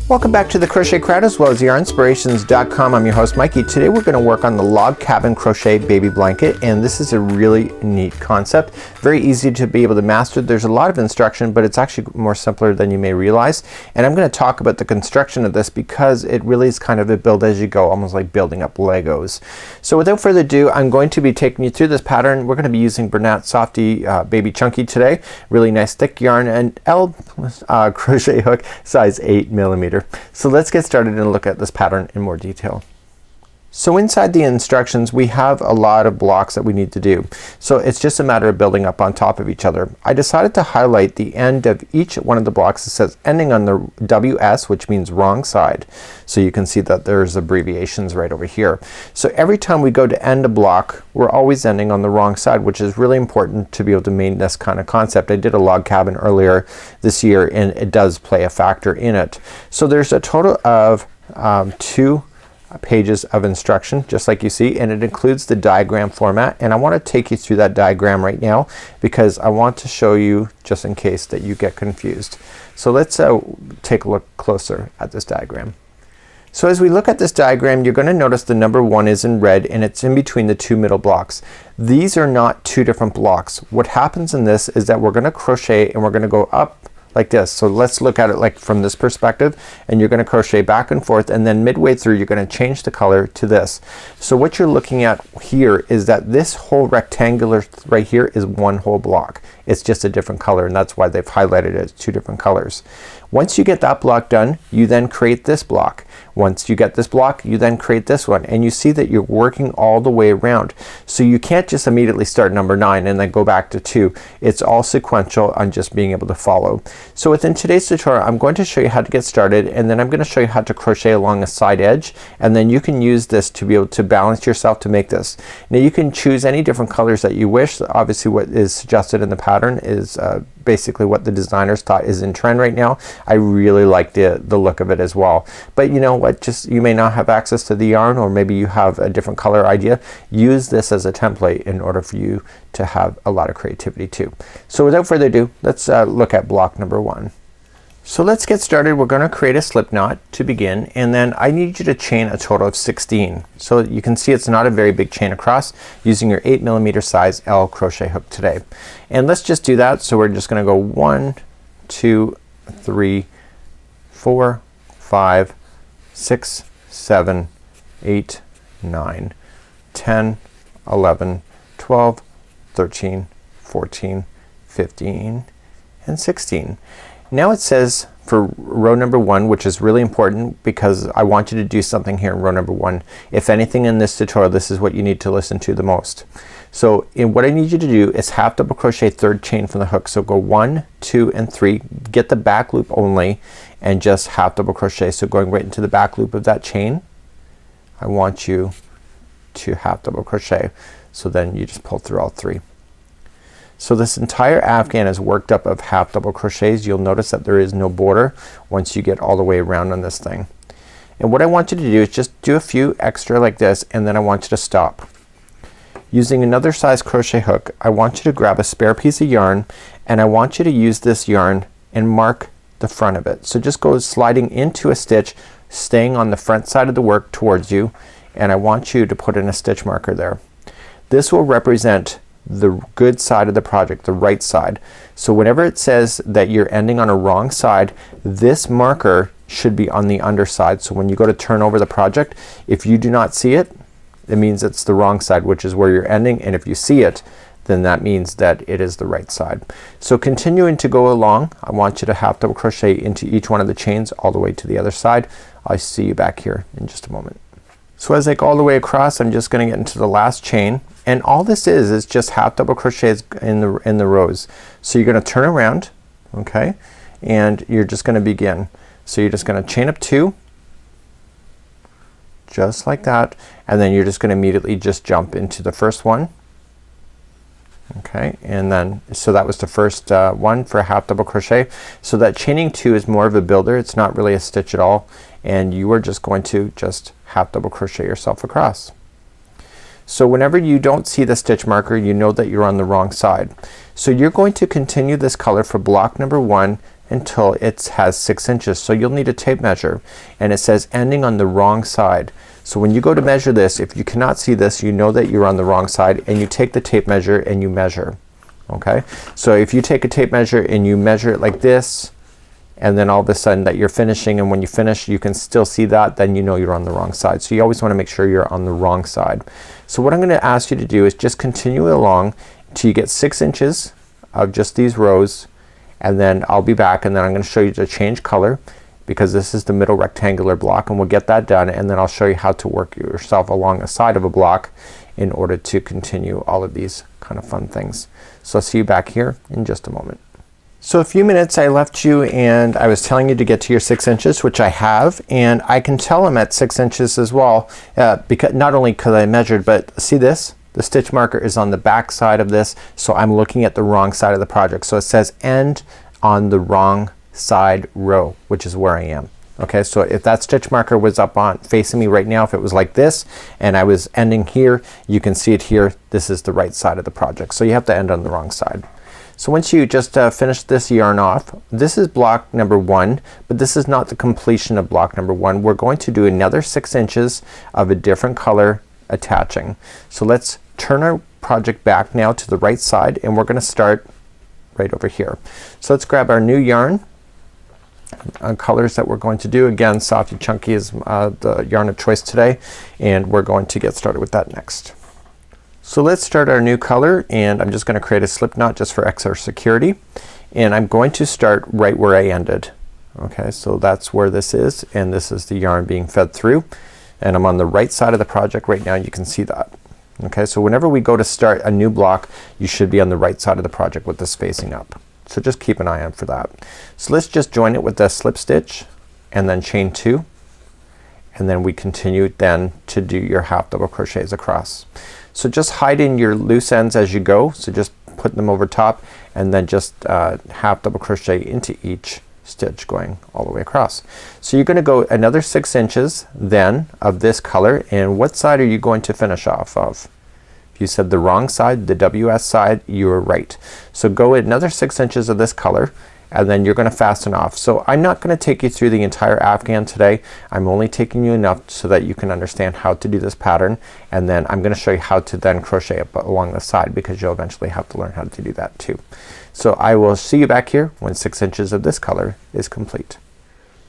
Welcome back to the Crochet Crowd as well as Yarnspirations.com. I'm your host Mikey. Today we're going to work on the log cabin crochet baby blanket, and this is a really neat concept. Very easy to be able to master. There's a lot of instruction, but it's actually more simpler than you may realize. And I'm going to talk about the construction of this because it really is kind of a build as you go, almost like building up Legos. So without further ado, I'm going to be taking you through this pattern. We're going to be using Bernat Softee Baby Chunky today. Really nice thick yarn and L crochet hook, size 8mm. So let's get started and look at this pattern in more detail. So inside the instructions we have a lot of blocks that we need to do. So it's just a matter of building up on top of each other. I decided to highlight the end of each one of the blocks that says ending on the WS, which means wrong side. So you can see that there's abbreviations right over here. So every time we go to end a block, we're always ending on the wrong side, which is really important to be able to maintain this kind of concept. I did a log cabin earlier this year and it does play a factor in it. So there's a total of 2 pages of instruction, just like you see, and it includes the diagram format, and I want to take you through that diagram right now because I want to show you just in case that you get confused. So let's take a look closer at this diagram. So as we look at this diagram, you're going to notice the number 1 is in red and it's in between the 2 middle blocks. These are not 2 different blocks. What happens in this is that we're going to crochet and we're going to go up like this. So let's look at it like from this perspective, and you're going to crochet back and forth, and then midway through you're going to change the color to this. So what you're looking at here is that this whole rectangular right here is one whole block. It's just a different color, and that's why they've highlighted it as 2 different colors. Once you get that block done, you then create this block. Once you get this block, you then create this one, and you see that you're working all the way around. So you can't just immediately start number 9 and then go back to 2. It's all sequential on just being able to follow. So within today's tutorial I'm going to show you how to get started, and then I'm going to show you how to crochet along a side edge, and then you can use this to be able to balance yourself to make this. Now you can choose any different colors that you wish. Obviously what is suggested in the pattern is basically what the designers thought is in trend right now. I really like the look of it as well. But you know what, just you may not have access to the yarn, or maybe you have a different color idea. Use this as a template in order for you to have a lot of creativity too. So without further ado, let's look at block number 1. So let's get started. We're going to create a slip knot to begin, and then I need you to chain a total of 16. So you can see it's not a very big chain across, using your 8mm size L crochet hook today. And let's just do that. So we're just going to go 1, 2, 3, 4, 5, 6, 7, 8, 9, 10, 11, 12, 13, 14, 15, and 16. Now it says for row number 1, which is really important because I want you to do something here in row number 1. If anything in this tutorial, this is what you need to listen to the most. So what I need you to do is half double crochet 3rd chain from the hook. So go 1, 2, and 3. Get the back loop only and just half double crochet. So going right into the back loop of that chain, I want you to half double crochet. So then you just pull through all 3. So this entire afghan is worked up of half double crochets. You'll notice that there is no border once you get all the way around on this thing. And what I want you to do is just do a few extra like this, and then I want you to stop. Using another size crochet hook, I want you to grab a spare piece of yarn, and I want you to use this yarn and mark the front of it. So just go sliding into a stitch, staying on the front side of the work towards you, and I want you to put in a stitch marker there. This will represent the good side of the project, the right side. So whenever it says that you're ending on a wrong side, this marker should be on the underside. So when you go to turn over the project, if you do not see it, it means it's the wrong side, which is where you're ending, and if you see it, then that means that it is the right side. So continuing to go along, I want you to half double crochet into each one of the chains all the way to the other side. I'll see you back here in just a moment. So as I go all the way across, I'm just gonna get into the last chain, and all this is just half double crochets in the rows. So you're gonna turn around, okay, and you're just gonna begin. So you're just gonna chain up 2 just like that, and then you're just gonna immediately just jump into the first one, okay, and then so that was the first one for a half double crochet. So that chaining 2 is more of a builder. It's not really a stitch at all, and you are just going to just half double crochet yourself across. So whenever you don't see the stitch marker, you know that you're on the wrong side. So you're going to continue this color for block number 1 until it has 6 inches. So you'll need a tape measure, and it says ending on the wrong side. So when you go to measure this, if you cannot see this, you know that you're on the wrong side, and you take the tape measure and you measure. Okay, so if you take a tape measure and you measure it like this, and then all of a sudden that you're finishing, and when you finish you can still see that, then you know you're on the wrong side. So you always want to make sure you're on the wrong side. So what I'm going to ask you to do is just continue along till you get 6 inches of just these rows, and then I'll be back, and then I'm going to show you to change color, because this is the middle rectangular block, and we'll get that done, and then I'll show you how to work yourself along the side of a block in order to continue all of these kind of fun things. So I'll see you back here in just a moment. So a few minutes I left you, and I was telling you to get to your 6 inches, which I have, and I can tell I'm at 6 inches as well, because not only because I measured, but see this? The stitch marker is on the back side of this, so I'm looking at the wrong side of the project. So it says end on the wrong side row, which is where I am. Okay, so if that stitch marker was up on facing me right now, if it was like this and I was ending here, you can see it here. This is the right side of the project, so you have to end on the wrong side. So once you just finish this yarn off, this is block number 1, but this is not the completion of block number 1. We're going to do another 6 inches of a different color attaching. So let's turn our project back now to the right side, and we're gonna start right over here. So let's grab our new yarn. Colors that we're going to do, again, Softee Chunky is the yarn of choice today, and we're going to get started with that next. So let's start our new color, and I'm just gonna create a slip knot just for extra security, and I'm going to start right where I ended. Okay, so that's where this is, and this is the yarn being fed through, and I'm on the right side of the project right now. You can see that. Okay, so whenever we go to start a new block, you should be on the right side of the project with this facing up. So just keep an eye out for that. So let's just join it with the slip stitch and then chain 2, and then we continue then to do your half double crochets across. So just hide in your loose ends as you go, so just put them over top, and then just half double crochet into each stitch going all the way across. So you're gonna go another 6 inches then of this color, and what side are you going to finish off of? If you said the wrong side, the WS side, you were right. So go another 6 inches of this color, and then you're gonna fasten off. So I'm not gonna take you through the entire afghan today. I'm only taking you enough so that you can understand how to do this pattern, and then I'm gonna show you how to then crochet up along the side, because you'll eventually have to learn how to do that too. So I will see you back here when 6 inches of this color is complete.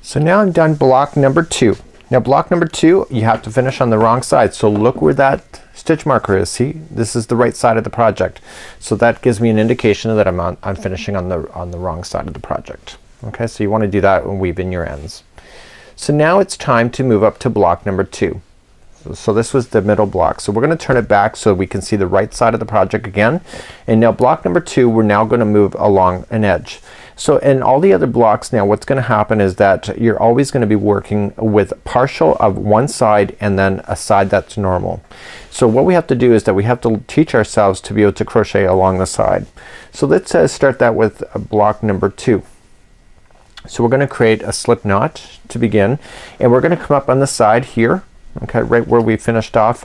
So now I'm done block number 2. Now block number 2, you have to finish on the wrong side. So look where that stitch marker is. See, this is the right side of the project. So that gives me an indication that I'm finishing on the wrong side of the project. Okay, so you want to do that when weave in your ends. So now it's time to move up to block number 2. So this was the middle block. So we're gonna turn it back so we can see the right side of the project again. And now block number 2, we're now gonna move along an edge. So in all the other blocks now, what's gonna happen is that you're always gonna be working with partial of one side and then a side that's normal. So what we have to do is that we have to teach ourselves to be able to crochet along the side. So let's start that with block number 2. So we're gonna create a slip knot to begin, and we're gonna come up on the side here. Okay, right where we finished off.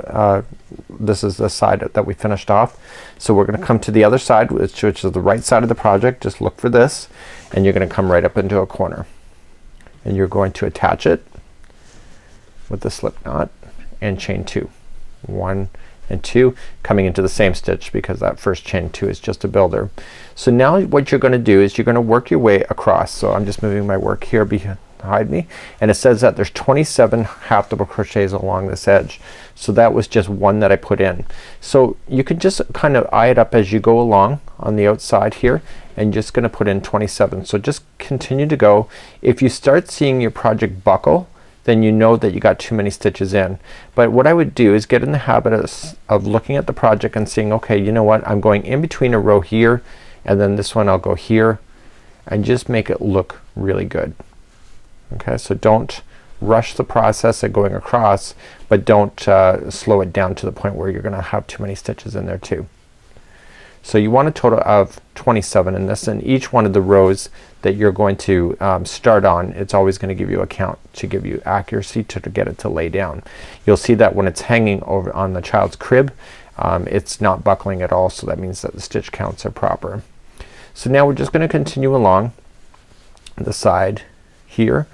This is the side that we finished off. So we're gonna come to the other side, which is the right side of the project. Just look for this, and you're gonna come right up into a corner, and you're going to attach it with the slip knot and chain 2. 1 and 2 coming into the same stitch, because that first chain 2 is just a builder. So now what you're gonna do is you're gonna work your way across. So I'm just moving my work here behind me, and it says that there's 27 half double crochets along this edge. So that was just one that I put in. So you can just kind of eye it up as you go along on the outside here, and just gonna put in 27. So just continue to go. If you start seeing your project buckle, then you know that you got too many stitches in. But what I would do is get in the habit of looking at the project and saying, okay, you know what, I'm going in between a row here, and then this one I'll go here, and just make it look really good. Okay, so don't rush the process of going across, but don't slow it down to the point where you're gonna have too many stitches in there too. So you want a total of 27 in this, and each one of the rows that you're going to start on, it's always gonna give you a count to give you accuracy to get it to lay down. You'll see that when it's hanging over on the child's crib, it's not buckling at all, so that means that the stitch counts are proper. So now we're just gonna continue along the side here,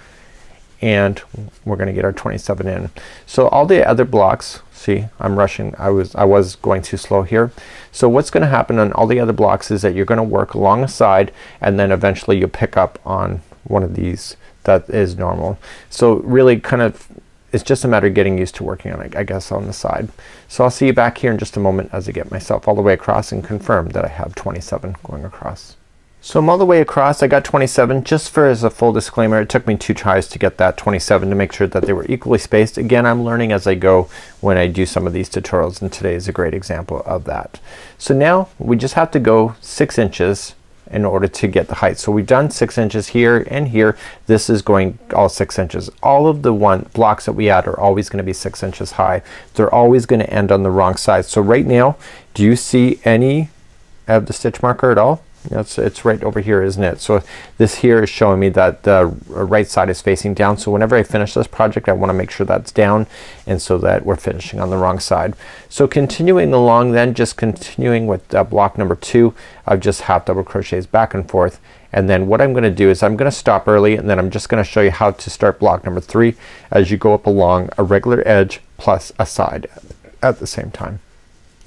and we're gonna get our 27 in. So all the other blocks, see, I'm rushing, I was going too slow here. So what's gonna happen on all the other blocks is that you're gonna work along the side, and then eventually you'll pick up on one of these that is normal. So really kind of it's just a matter of getting used to working on it, I guess, on the side. So I'll see you back here in just a moment as I get myself all the way across and confirm that I have 27 going across. So I'm all the way across. I got 27. Just for as a full disclaimer, it took me 2 tries to get that 27 to make sure that they were equally spaced. Again, I'm learning as I go when I do some of these tutorials, and today is a great example of that. So now we just have to go 6 inches in order to get the height. So we've done 6 inches here and here. This is going all 6 inches. All of the blocks that we add are always gonna be 6 inches high. They're always gonna end on the wrong side. So right now, do you see any of the stitch marker at all? It's right over here, isn't it? So this here is showing me that the right side is facing down. So whenever I finish this project, I want to make sure that's down, and so that we're finishing on the wrong side. So continuing along then, just continuing with block number 2 of just half double crochets back and forth. And then what I'm gonna do is I'm gonna stop early, and then I'm just gonna show you how to start block number 3 as you go up along a regular edge plus a side at the same time.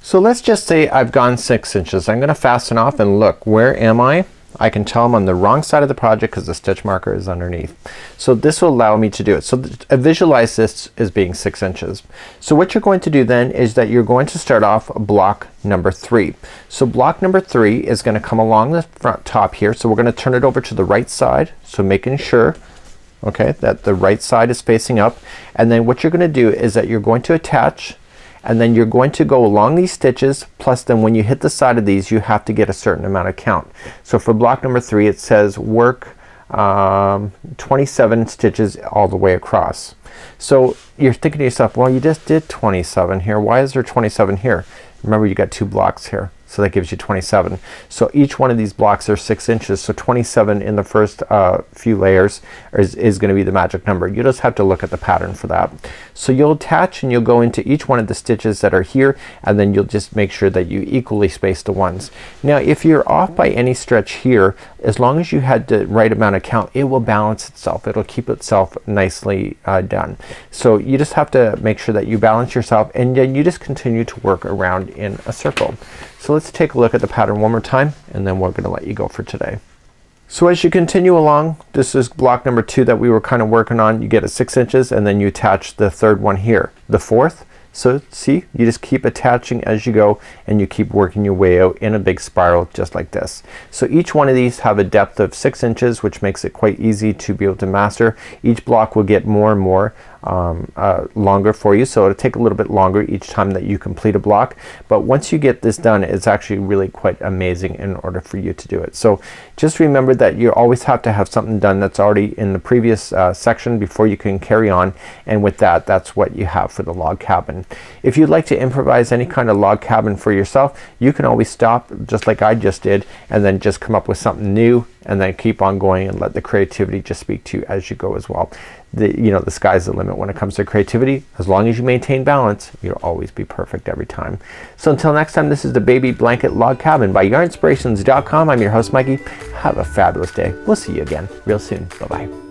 So let's just say I've gone 6 inches. I'm gonna fasten off and look, where am I? I can tell I'm on the wrong side of the project because the stitch marker is underneath. So this will allow me to do it. So visualize this as being 6 inches. So what you're going to do then is that you're going to start off block number 3. So block number 3 is gonna come along the front top here. So we're gonna turn it over to the right side. So making sure, okay, that the right side is facing up. And then what you're gonna do is that you're going to attach, and then you're going to go along these stitches, plus then when you hit the side of these you have to get a certain amount of count. So for block number 3 it says work 27 stitches all the way across. So you're thinking to yourself, well, you just did 27 here. Why is there 27 here? Remember, you got 2 blocks here. So that gives you 27. So each one of these blocks are 6 inches. So 27 in the first few layers is gonna be the magic number. You just have to look at the pattern for that. So you'll attach and you'll go into each one of the stitches that are here, and then you'll just make sure that you equally space the ones. Now if you're off by any stretch here, as long as you had the right amount of count, it will balance itself. It'll keep itself nicely done. So you just have to make sure that you balance yourself, and then you just continue to work around in a circle. So let's take a look at the pattern one more time, and then we're gonna let you go for today. So as you continue along, this is block number 2 that we were kind of working on. You get it 6 inches, and then you attach the third one here, the fourth. So see, you just keep attaching as you go, and you keep working your way out in a big spiral just like this. So each one of these have a depth of 6 inches, which makes it quite easy to be able to master. Each block will get more and more longer for you, so it'll take a little bit longer each time that you complete a block, but once you get this done, it's actually really quite amazing in order for you to do it. So just remember that you always have to have something done that's already in the previous section before you can carry on, and with that, that's what you have for the log cabin. If you'd like to improvise any kind of log cabin for yourself, you can always stop just like I just did, and then just come up with something new, and then keep on going and let the creativity just speak to you as you go as well. The sky's the limit when it comes to creativity. As long as you maintain balance, you'll always be perfect every time. So until next time, this is the Baby Blanket Log Cabin by Yarnspirations.com. I'm your host Mikey. Have a fabulous day. We'll see you again real soon. Bye bye.